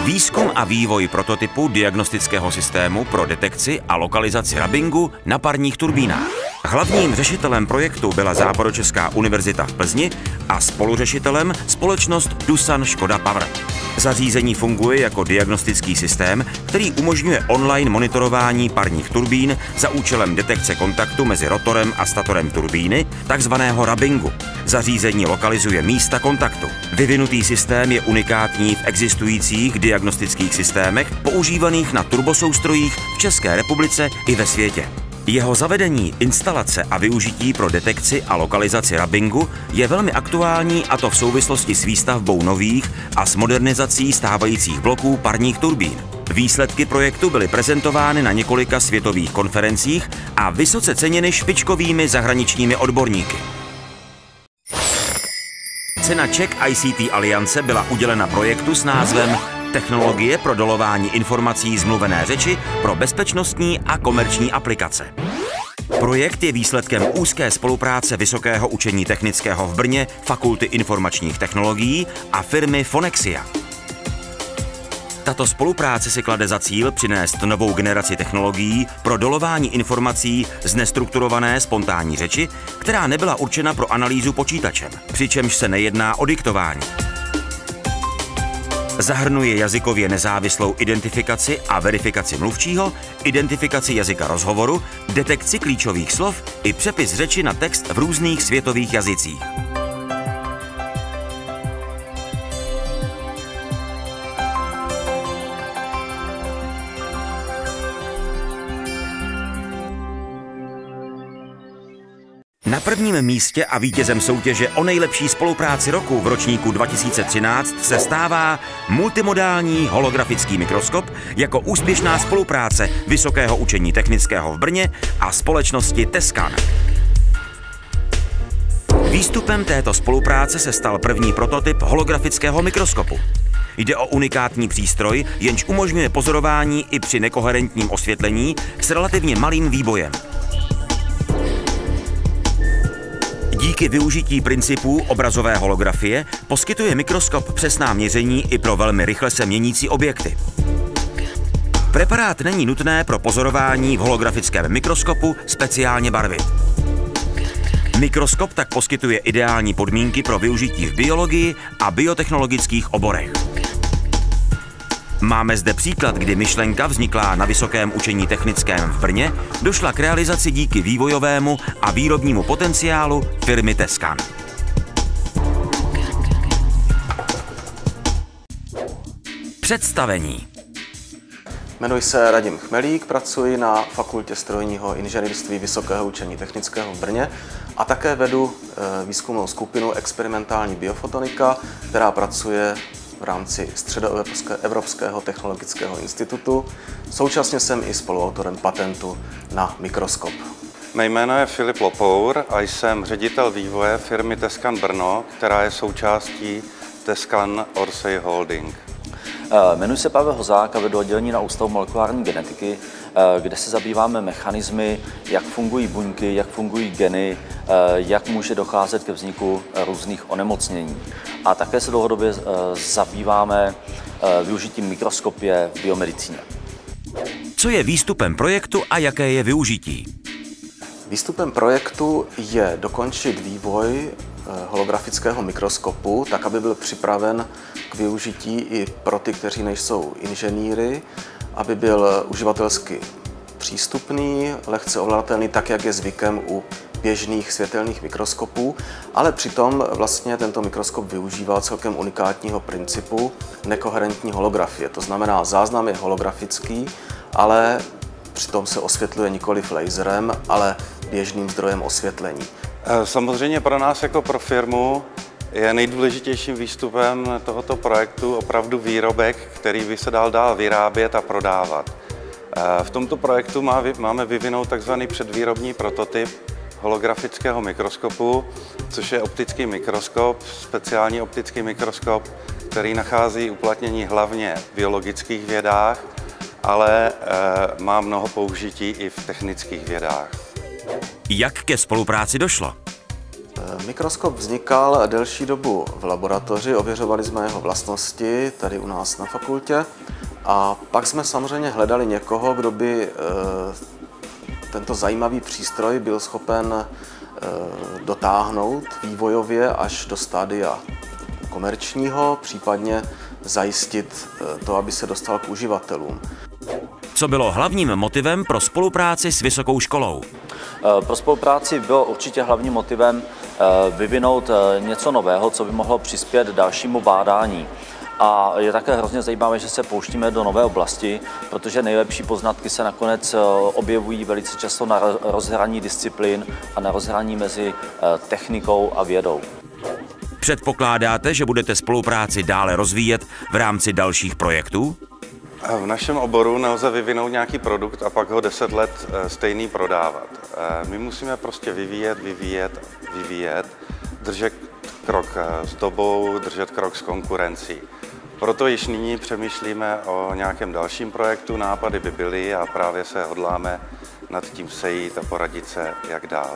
Výzkum a vývoj prototypu diagnostického systému pro detekci a lokalizaci rubbingu na parních turbínách. Hlavním řešitelem projektu byla Západočeská univerzita v Plzni a spoluřešitelem společnost Doosan Škoda Power. Zařízení funguje jako diagnostický systém, který umožňuje online monitorování parních turbín za účelem detekce kontaktu mezi rotorem a statorem turbíny, takzvaného rubbingu. Zařízení lokalizuje místa kontaktu. Vyvinutý systém je unikátní v existujících diagnostických systémech používaných na turbosoustrojích v České republice i ve světě. Jeho zavedení, instalace a využití pro detekci a lokalizaci rubbingu je velmi aktuální, a to v souvislosti s výstavbou nových a s modernizací stávajících bloků parních turbín. Výsledky projektu byly prezentovány na několika světových konferencích a vysoce ceněny špičkovými zahraničními odborníky. Cena Czech ICT Aliance byla udělena projektu s názvem Technologie pro dolování informací z mluvené řeči pro bezpečnostní a komerční aplikace. Projekt je výsledkem úzké spolupráce Vysokého učení technického v Brně, Fakulty informačních technologií a firmy Phonexia. Tato spolupráce si klade za cíl přinést novou generaci technologií pro dolování informací z nestrukturované spontánní řeči, která nebyla určena pro analýzu počítačem, přičemž se nejedná o diktování. Zahrnuje jazykově nezávislou identifikaci a verifikaci mluvčího, identifikaci jazyka rozhovoru, detekci klíčových slov i přepis řeči na text v různých světových jazycích. Na prvním místě a vítězem soutěže o nejlepší spolupráci roku v ročníku 2013 se stává multimodální holografický mikroskop jako úspěšná spolupráce Vysokého učení technického v Brně a společnosti Tescan. Výstupem této spolupráce se stal první prototyp holografického mikroskopu. Jde o unikátní přístroj, jenž umožňuje pozorování i při nekoherentním osvětlení s relativně malým výbojem. Díky využití principů obrazové holografie poskytuje mikroskop přesná měření i pro velmi rychle se měnící objekty. Preparát není nutné pro pozorování v holografickém mikroskopu speciálně barvit. Mikroskop tak poskytuje ideální podmínky pro využití v biologii a biotechnologických oborech. Máme zde příklad, kdy myšlenka vzniklá na Vysokém učení technickém v Brně došla k realizaci díky vývojovému a výrobnímu potenciálu firmy Tescan. Představení. Jmenuji se Radim Chmelík, pracuji na Fakultě strojního inženýrství Vysokého učení technického v Brně a také vedu výzkumnou skupinu Experimentální biofotonika, která pracuje v rámci Středoevropského technologického institutu. Současně jsem i spoluautorem patentu na mikroskop. Mé jméno je Filip Lopour a jsem ředitel vývoje firmy Tescan Brno, která je součástí Tescan Orsay Holding. Jmenuji se Pavel Hozák a vedu oddělení na Ústavu molekulární genetiky, kde se zabýváme mechanismy, jak fungují buňky, jak fungují geny, jak může docházet ke vzniku různých onemocnění. A také se dlouhodobě zabýváme využitím mikroskopie v biomedicíně. Co je výstupem projektu a jaké je využití? Výstupem projektu je dokončit vývoj holografického mikroskopu, tak aby byl připraven k využití i pro ty, kteří nejsou inženýry, aby byl uživatelsky přístupný, lehce ovladatelný, tak jak je zvykem u běžných světelných mikroskopů, ale přitom vlastně tento mikroskop využívá celkem unikátního principu nekoherentní holografie. To znamená, záznam je holografický, ale přitom se osvětluje nikoliv laserem, ale běžným zdrojem osvětlení. Samozřejmě pro nás jako pro firmu je nejdůležitějším výstupem tohoto projektu opravdu výrobek, který by se dál vyrábět a prodávat. V tomto projektu máme vyvinout takzvaný předvýrobní prototyp holografického mikroskopu, což je optický mikroskop, speciální optický mikroskop, který nachází uplatnění hlavně v biologických vědách, ale má mnoho použití i v technických vědách. Jak ke spolupráci došlo? Mikroskop vznikal delší dobu v laboratoři, ověřovali jsme jeho vlastnosti tady u nás na fakultě a pak jsme samozřejmě hledali někoho, kdo by tento zajímavý přístroj byl schopen dotáhnout vývojově až do stádia komerčního, případně zajistit to, aby se dostal k uživatelům. Co bylo hlavním motivem pro spolupráci s vysokou školou? Pro spolupráci bylo určitě hlavním motivem vyvinout něco nového, co by mohlo přispět dalšímu bádání. A je také hrozně zajímavé, že se pouštíme do nové oblasti, protože nejlepší poznatky se nakonec objevují velice často na rozhraní disciplín a na rozhraní mezi technikou a vědou. Předpokládáte, že budete spolupráci dále rozvíjet v rámci dalších projektů? V našem oboru nelze vyvinout nějaký produkt a pak ho 10 let stejný prodávat. My musíme prostě vyvíjet, držet krok s dobou, držet krok s konkurencí. Proto již nyní přemýšlíme o nějakém dalším projektu, nápady by byly a právě se hodláme nad tím sejít a poradit se, jak dál.